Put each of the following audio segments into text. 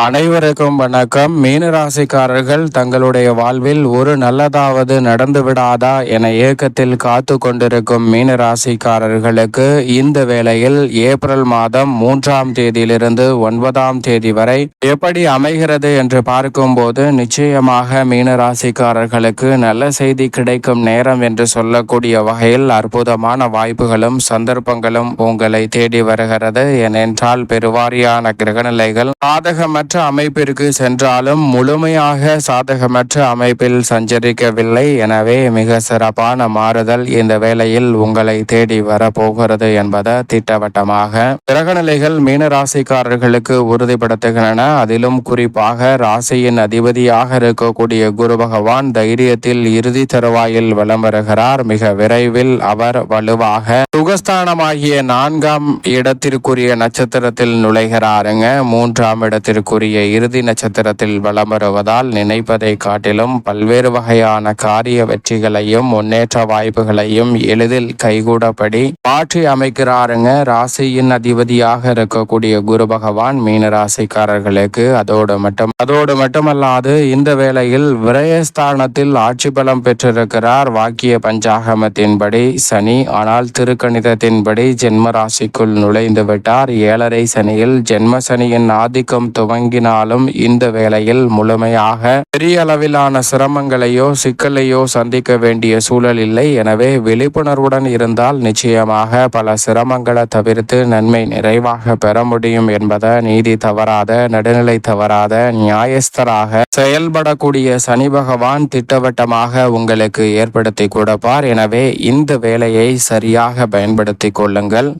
அனைவருக்கும் வணக்கம். மீனராசிக்காரர்கள் தங்களுடைய வாழ்வில் ஒரு நல்லதாவது நடந்து விடாதா என ஏக்கத்தில் காத்து கொண்டிருக்கும் மீனராசிக்காரர்களுக்கு இந்த வேளையில் ஏப்ரல் மாதம் 3ஆம் தேதியிலிருந்து 9ஆம் தேதி வரை எப்படி அமைகிறது என்று பார்க்கும்போது நிச்சயமாக மீனராசிக்காரர்களுக்கு நல்ல செய்தி கிடைக்கும் நேரம் என்று சொல்லக்கூடிய வகையில் அற்புதமான வாய்ப்புகளும் சந்தர்ப்பங்களும் உங்களை தேடி வருகிறது. ஏனென்றால் பெருவாரியான கிரகநிலைகள் சாதகமற்ற அமைப்பிற்கு சென்றாலும் முழுமையாக சாதகமற்ற அமைப்பில் சஞ்சரிக்கவில்லை. எனவே மிக சிறப்பான மாறுதல் இந்த வேளையில் உங்களை தேடி வரப்போகிறது என்பதை திட்டவட்டமாக கிரகநிலைகள் மீனராசிக்காரர்களுக்கு உறுதிப்படுத்துகின்றன. அதிலும் குறிப்பாக ராசியின் அதிபதியாக இருக்கக்கூடிய குரு பகவான் தைரியத்தில் இறுதி தருவாயில் வலம் வருகிறார். மிக விரைவில் அவர் வலுவாக சுகஸ்தானமாகிய 4ஆம் இடத்திற்குரிய நட்சத்திரத்தில் நுழைகிறாருங்க. 3ஆம் இடத்திற்குரிய இறுதி நட்சத்திரத்தில் வலம் வருவதால் நினைப்பதை காட்டிலும் பல்வேறு வகையான காரிய வெற்றிகளையும் முன்னேற்ற வாய்ப்புகளையும் எளிதில் கைகூடப்படி மாற்றி அமைக்கிறாருங்க. ராசியின் அதிபதியாக இருக்கக்கூடிய குரு பகவான் மீனராசிக்காரர்களுக்கு அதோடு மட்டுமல்லாது இந்த வேளையில் விரயஸ்தானத்தில் ஆட்சி பலம் பெற்றிருக்கிறார். வாக்கிய பஞ்சாகமத்தின்படி சனி, ஆனால் திருக்கணிதத்தின்படி ஜென்ம ராசிக்குள் நுழைந்து விட்டார். 7.5 சனியில் ஜென்ம சனியின் ஆதிக்கம் துவங்கினாலும் இந்த வேளையில் முழுமையாக பெரிய அளவிலான சிரமங்களையோ சிக்கலையோ சந்திக்க வேண்டிய சூழல் இல்லை. எனவே விழிப்புணர்வுடன் இருந்தால் நிச்சயமாக பல சிரமங்களை தவிர்த்து நன்மை நிறைவாக பெற முடியும் என்பதை நீதி தவறாத, நடுநிலை தவறாத, நியாயஸ்தராக செயல்படக்கூடிய சனி பகவான் திட்டவட்டமாக உங்களுக்கு ஏற்படுத்தி கொடுப்பார். எனவே இந்த வேலையை சரியாக பயன்படுத்தி கொள்ளுங்கள்.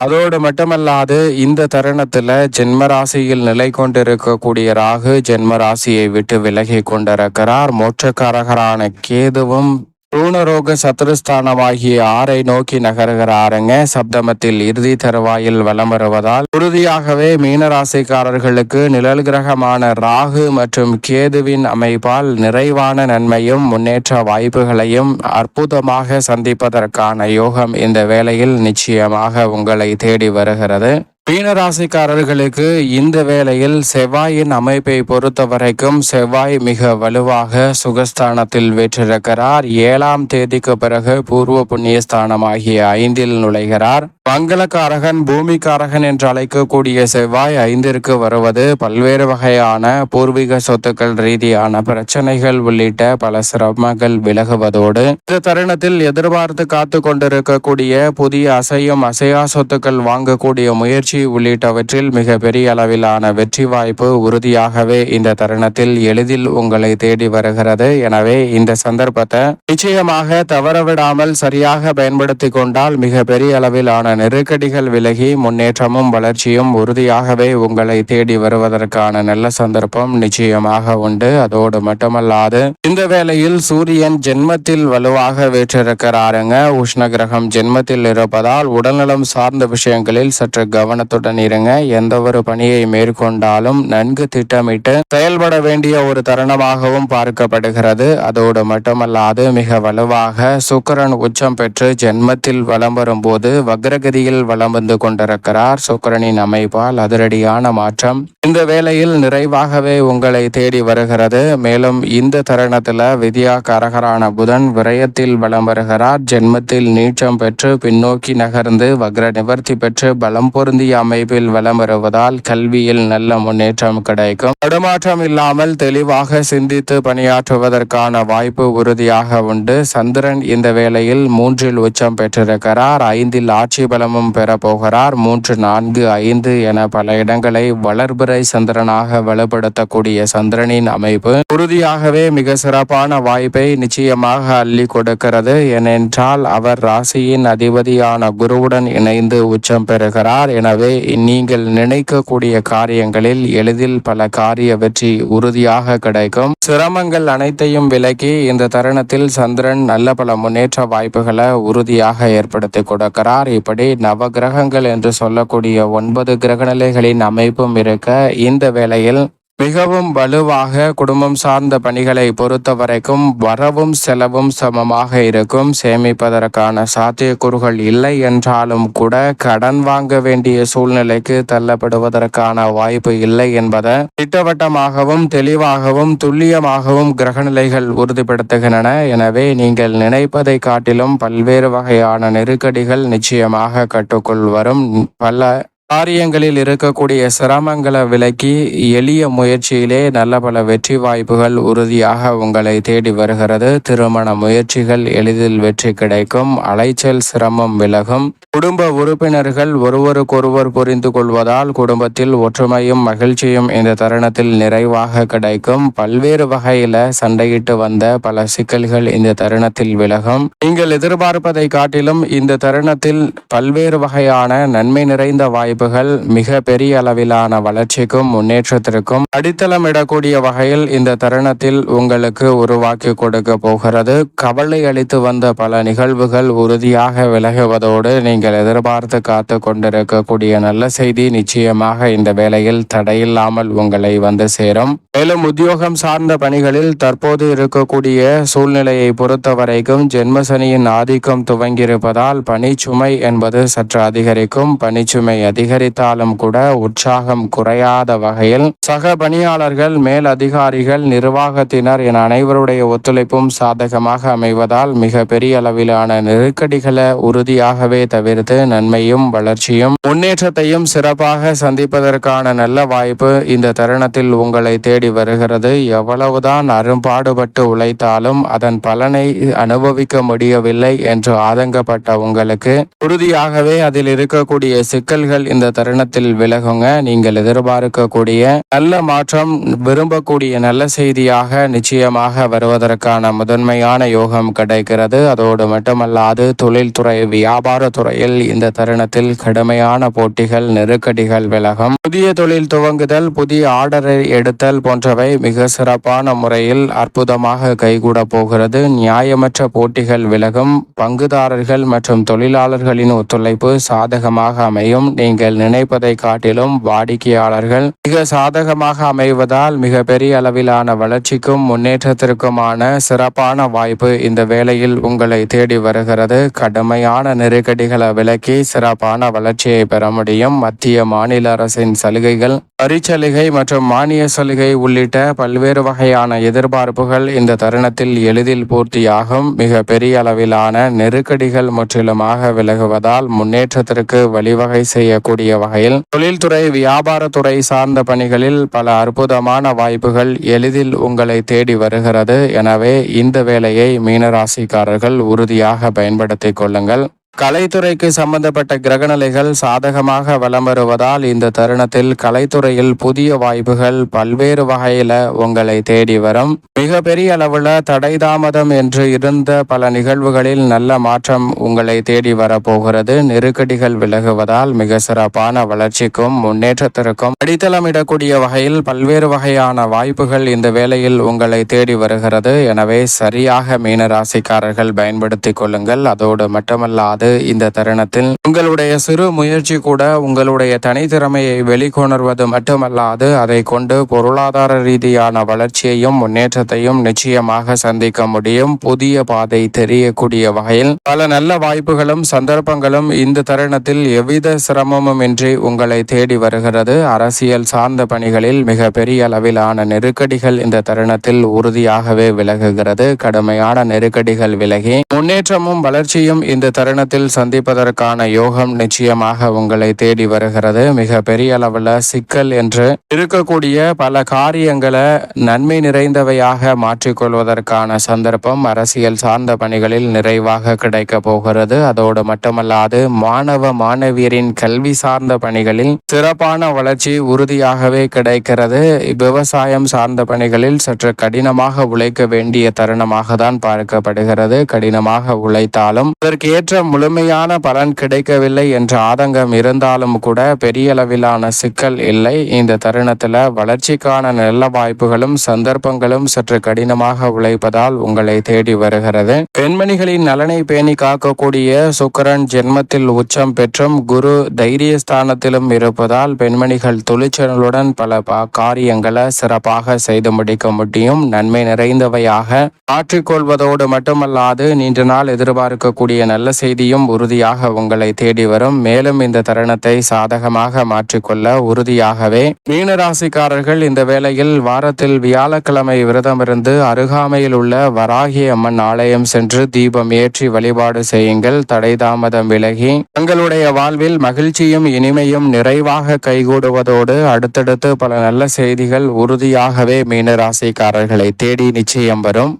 அதோடு மட்டுமல்லாது இந்த தருணத்துல ஜென்மராசியில் நிலை கொண்டிருக்கக்கூடிய ராகு ஜென்மராசியை விட்டு விலகி கொண்டிருக்கிறார். மோட்சக்காரகரான கேதுவும் பூர்ணரோக சத்துருஸ்தானமாகிய 6ஐ நோக்கி நகர்கிறாருங்க. சப்தமத்தில் இறுதி தருவாயில் வலம் வருவதால் உறுதியாகவே மீனராசிக்காரர்களுக்கு நிழல் கிரகமான ராகு மற்றும் கேதுவின் அமைப்பால் நிறைவான நன்மையும் முன்னேற்ற வாய்ப்புகளையும் அற்புதமாக சந்திப்பதற்கான யோகம் இந்த வேளையில் நிச்சயமாக உங்களை தேடி வருகிறது. மீனராசிக்காரர்களுக்கு இந்த வேளையில் செவ்வாயின் அமைப்பை பொறுத்த வரைக்கும் செவ்வாய் மிக வலுவாக சுகஸ்தானத்தில் வீற்றிருக்கிறார். 7ஆம் தேதிக்கு பிறகு பூர்வ புண்ணியஸ்தானமாகிய 5இல் நுழைகிறார். மங்களக்காரகன் பூமிக்காரகன் என்று அழைக்கக்கூடிய செவ்வாய் 5ற்கு வருவது பல்வேறு வகையான பூர்வீக சொத்துக்கள் ரீதியான பிரச்சனைகள் உள்ளிட்ட பல சிரமங்கள் விலகுவதோடு இந்த தருணத்தில் எதிர்பார்த்து காத்து கொண்டிருக்கக்கூடிய புதிய அசையும் அசையா சொத்துக்கள் வாங்கக்கூடிய முயற்சி உள்ளிட்டவற்றில் மிக பெரிய அளவிலான வெற்றி வாய்ப்பு உறுதியாகவே இந்த தருணத்தில் எளிதில் உங்களை தேடி வருகிறது. எனவே இந்த சந்தர்ப்பத்தை நிச்சயமாக தவறவிடாமல் சரியாக பயன்படுத்தி கொண்டால் மிக பெரிய அளவிலான நெருக்கடிகள் விலகி முன்னேற்றமும் வளர்ச்சியும் உறுதியாகவே உங்களை தேடி வருவதற்கான நல்ல சந்தர்ப்பம் நிச்சயமாக உண்டு. அதோடு மட்டுமல்லாது இந்த வேளையில் சூரியன் ஜென்மத்தில் வலுவாக வீற்றிருக்கிறாருங்க. உஷ்ண கிரகம் ஜென்மத்தில் இருப்பதால் உடல்நலம் சார்ந்த விஷயங்களில் சற்று கவனத்துடன் இருங்க. எந்த ஒரு பணியை மேற்கொண்டாலும் நன்கு திட்டமிட்டு செயல்பட வேண்டிய ஒரு தருணமாகவும் பார்க்கப்படுகிறது. அதோடு மட்டுமல்லாது மிக வலுவாக சுக்கிரன் உச்சம் பெற்று ஜென்மத்தில் வலம் வரும்போது வக்ரகதியில் வலம் வந்து கொண்டிருக்கிறார். சுக்கிரனின் அமைப்பால் அதிரடியான மாற்றம் இந்த வேளையில் நிறைவாகவே உங்களை தேடி வருகிறது. மேலும் இந்த தருணத்துல வித்யா கரகரான புதன் விரயத்தில் வலம் வருகிறார். ஜென்மத்தில் நீச்சம் பெற்று பின்னோக்கி நகர்ந்து வக்ர நிவர்த்தி பெற்று பலம் பொருந்திய அமைப்பில் வலம் வருவதால் கல்வியில் நல்ல முன்னேற்றம் கிடைக்கும். தடுமாற்றம் இல்லாமல் தெளிவாக சிந்தித்து பணியாற்றுவதற்கான வாய்ப்பு உறுதியாக உண்டு. சந்திரன் இந்த வேளையில் 3இல் உச்சம் பெற்றிருக்கிறார். 5இல் ஆட்சி பலமும் பெறப்போகிறார். 3, 4, 5 என பல இடங்களை வளர்பிறை சந்திரனாக வலுப்படுத்தக்கூடிய சந்திரனின் அமைப்பு உறுதியாகவே மிக சிறப்பான வாய்ப்பை நிச்சயமாக அள்ளி கொடுக்கிறது. ஏனென்றால் அவர் ராசியின் அதிபதியான குருவுடன் இணைந்து உச்சம் பெறுகிறார். எனவே நீங்கள் நினைக்கக்கூடிய காரியங்களில் எளிதில் பல காரிய வெற்றி உறுதியாக கிடைக்கும். சிரமங்கள் அனைத்தையும் விலக்கி இந்த தருணத்தில் சந்திரன் நல்ல பல முன்னேற்ற வாய்ப்புகளை உறுதியாக ஏற்படுத்தி கொடுக்கிறார். இப்படி நவ கிரகங்கள் என்று சொல்லக்கூடிய 9 கிரகநிலைகளின் அமைப்பும் இருக்க இந்த வேளையில் மிகவும் வலுவாக குடும்பம் சார்ந்த பணிகளை பொறுத்தவரைக்கும் வரவும் செலவும் சமமாக இருக்கும். சேமிப்பதற்கான சாத்தியக்கூறுகள் இல்லை என்றாலும் கூட கடன் வாங்க வேண்டிய சூழ்நிலைக்கு தள்ளப்படுவதற்கான வாய்ப்பு இல்லை என்பதை திட்டவட்டமாகவும் தெளிவாகவும் துல்லியமாகவும் கிரகநிலைகள் உறுதிப்படுத்துகின்றன. எனவே நீங்கள் நினைப்பதை காட்டிலும் பல்வேறு வகையான நெருக்கடிகள் நிச்சயமாக கட்டுக்குள் வரும். பல காரியங்களில் இருக்கக்கூடிய சிரமங்களை விலக்கி எளிய முயற்சியிலே நல்ல பல வெற்றி வாய்ப்புகள் உறுதியாக உங்களை தேடி வருகிறது. திருமண முயற்சிகள் எளிதில் வெற்றி கிடைக்கும். அலைச்சல் சிரமம் விலகும். குடும்ப உறுப்பினர்கள் ஒருவருக்கொருவர் புரிந்து கொள்வதால் குடும்பத்தில் ஒற்றுமையும் மகிழ்ச்சியும் இந்த தருணத்தில் நிறைவாக கிடைக்கும். பல்வேறு வகையில சண்டையிட்டு வந்த பல சிக்கல்கள் இந்த தருணத்தில் விலகும். நீங்கள் எதிர்பார்ப்பதை காட்டிலும் இந்த தருணத்தில் பல்வேறு வகையான நன்மை நிறைந்த வாய்ப்புகள் மிக பெரிய அளவிலான வளர்ச்சிக்கும் முன்னேற்றத்திற்கும் அடித்தளமிடக்கூடிய வகையில் இந்த தருணத்தில் உங்களுக்கு உருவாக்கி கொடுக்க போகிறது. கவலை அளித்து வந்த பல நிகழ்வுகள் உறுதியாக விலகுவதோடு நீங்கள் எதிர்பார்த்து காத்து கொண்டிருக்கக்கூடிய நல்ல செய்தி நிச்சயமாக இந்த வேளையில் தடையில்லாமல் உங்களை வந்து சேரும். மேலும் உத்தியோகம் சார்ந்த பணிகளில் தற்போது இருக்கக்கூடிய சூழ்நிலையை பொறுத்த வரைக்கும் ஜென்மசனியின் ஆதிக்கம் துவங்கியிருப்பதால் பணிச்சுமை என்பது சற்று அதிகரிக்கும். பணிச்சுமை அதிகரித்தாலும் கூட உற்சாகம் குறையாத வகையில் சக பணியாளர்கள், மேல் அதிகாரிகள், நிர்வாகத்தினர் என அனைவருடைய ஒத்துழைப்பும் சாதகமாக அமைவதால் மிக பெரிய அளவிலான நெருக்கடிகளை உறுதியாகவே தவிர்த்து நன்மையும் வளர்ச்சியும் முன்னேற்றத்தையும் சிறப்பாக சந்திப்பதற்கான நல்ல வாய்ப்பு இந்த தருணத்தில் உங்களை தேடி வருகிறது. எவ்வளவுதான் அரும்பாடுபட்டு உழைத்தாலும் அதன் பலனை அனுபவிக்க முடியவில்லை என்று ஆதங்கப்பட்ட உங்களுக்கு உறுதியாகவே அதில் இருக்கக்கூடிய சிக்கல்கள் இந்த தருணத்தில் விலகுங்க. நீங்கள் எதிர்பார்க்கக்கூடிய நல்ல மாற்றம், விரும்பக்கூடிய நல்ல செய்தியாக நிச்சயமாக வருவதற்கான முதன்மையான யோகம் கிடைக்கிறது. அதோடு மட்டுமல்லாது தொழில்துறை, வியாபாரத்துறையில் இந்த தருணத்தில் கடுமையான போட்டிகள், நெருக்கடிகள் விலகும். புதிய தொழில் துவங்குதல், புதிய ஆர்டரை எடுத்தல் போன்றவை மிக சிறப்பான முறையில் அற்புதமாக கைகூட போகிறது. நியாயமற்ற போட்டிகள் விலகும். பங்குதாரர்கள் மற்றும் தொழிலாளர்களின் ஒத்துழைப்பு சாதகமாக அமையும். நீங்கள் நினைப்பதை காட்டிலும் வாடிக்கையாளர்கள் மிக சாதகமாக அமைவதால் மிக பெரிய அளவிலான வளர்ச்சிக்கும் முன்னேற்றத்திற்குமான சிறப்பான வாய்ப்பு இந்த வேளையில் உங்களை தேடி வருகிறது. கடுமையான நெருக்கடிகளை விலக்கி சிறப்பான வளர்ச்சியை பெற முடியும். மத்திய மாநில அரசின் சலுகைகள், வரிச்சலுகை மற்றும் மானிய சலுகை உள்ளிட்ட பல்வேறு வகையான எதிர்பார்ப்புகள் இந்த தருணத்தில் எளிதில் பூர்த்தியாகும். மிக பெரிய அளவிலான நெருக்கடிகள் முற்றிலுமாக விலகுவதால் முன்னேற்றத்திற்கு வழிவகை செய்யக்கூடிய வகையில் தொழில்துறை, வியாபாரத்துறை சார்ந்த பணிகளில் பல அற்புதமான வாய்ப்புகள் எளிதில் உங்களை தேடி வருகிறது. எனவே இந்த வேளையை மீனராசிக்காரர்கள் உறுதியாக பயன்படுத்திக் கொள்ளுங்கள். கலைத்துறைக்கு சம்பந்தப்பட்ட கிரகநிலைகள் சாதகமாக வலம் வருவதால் இந்த தருணத்தில் கலைத்துறையில் புதிய வாய்ப்புகள் பல்வேறு வகையில உங்களை தேடி வரும். மிக பெரிய அளவுல தடை தாமதம் என்று இருந்த பல நிகழ்வுகளில் நல்ல மாற்றம் உங்களை தேடி வரப்போகிறது. நெருக்கடிகள் விலகுவதால் மிக சிறப்பான வளர்ச்சிக்கும் முன்னேற்றத்திற்கும் அடித்தளமிடக்கூடிய வகையில் பல்வேறு வகையான வாய்ப்புகள் இந்த வேளையில் உங்களை தேடி வருகிறது. எனவே சரியாக மீனராசிக்காரர்கள் பயன்படுத்திக் கொள்ளுங்கள். அதோடு மட்டுமல்லாது இந்த தருணத்தில் உங்களுடைய சிறு முயற்சி கூட உங்களுடைய தனித்திறமையை வெளிக்கொணர்வது மட்டுமல்லாது அதை கொண்டு பொருளாதார ரீதியான வளர்ச்சியையும் முன்னேற்றத்தையும் நிச்சயமாக சந்திக்க முடியும். புதிய பாதை தெரியக்கூடிய வகையில் பல நல்ல வாய்ப்புகளும் சந்தர்ப்பங்களும் இந்த தருணத்தில் எவ்வித சிரமமும் இன்றி உங்களை தேடி வருகிறது. அரசியல் சார்ந்த பணிகளில் மிக பெரிய அளவிலான நெருக்கடிகள் இந்த தருணத்தில் உறுதியாகவே விலகுகிறது. கடுமையான நெருக்கடிகள் விலகி முன்னேற்றமும் வளர்ச்சியும் இந்த தருணத்தில் சந்திப்பதற்கான யோகம் நிச்சயமாக உங்களை தேடி வருகிறது. மிக பெரிய அளவில் சிக்கல் என்று இருக்கக்கூடிய பல காரியங்களை நன்மை நிறைந்தவையாக மாற்றிக்கொள்வதற்கான சந்தர்ப்பம் அரசியல் சார்ந்த பணிகளில் நிறைவாக கிடைக்க போகிறது. அதோடு மட்டுமல்லாது மாணவ மாணவியரின் கல்வி சார்ந்த பணிகளில் சிறப்பான வளர்ச்சி உறுதியாகவே கிடைக்கிறது. விவசாயம் சார்ந்த பணிகளில் சற்று கடினமாக உழைக்க வேண்டிய தருணமாக தான் பார்க்கப்படுகிறது. கடினமாக உழைத்தாலும் அதற்கு ஏற்ற முழுமையான பலன் கிடைக்கவில்லை என்ற ஆதங்கம் இருந்தாலும் கூட பெரிய அளவிலான சிக்கல் இல்லை. இந்த தருணத்தில் வளர்ச்சிக்கான நல்ல வாய்ப்புகளும் சந்தர்ப்பங்களும் சற்று கடினமாக உழைப்பதால் உங்களை தேடி வருகிறது. பெண்மணிகளின் நலனை பேணி காக்கக்கூடிய சுக்கிரன் ஜென்மத்தில் உச்சம் பெற்றும் குரு தைரியஸ்தானத்திலும் இருப்பதால் பெண்மணிகள் துணிச்சலுடன் பல காரியங்களை சிறப்பாக செய்து முடிக்க முடியும். நன்மை நிறைந்தவையாக மாற்றிக்கொள்வதோடு மட்டுமல்லாது நீண்ட நாள் எதிர்பார்க்கக்கூடிய நல்ல செய்தியும் உறுதியாக உங்களை தேடி வரும். மேலும் இந்த தருணத்தை சாதகமாக மாற்றிக்கொள்ள உறுதியாகவே மீனராசிக்காரர்கள் இந்த வேளையில் வாரத்தில் வியாழக்கிழமை விரதமிருந்து அருகாமையில் உள்ள வராகி அம்மன் ஆலயம் சென்று தீபம் ஏற்றி வழிபாடு செய்யுங்கள். தடை தாமதம் விலகி தங்களுடைய வாழ்வில் மகிழ்ச்சியும் இனிமையும் நிறைவாக கைகூடுவதோடு அடுத்தடுத்து பல நல்ல செய்திகள் உறுதியாகவே மீனராசிக்காரர்களை தேடி நிச்சயம் வரும்.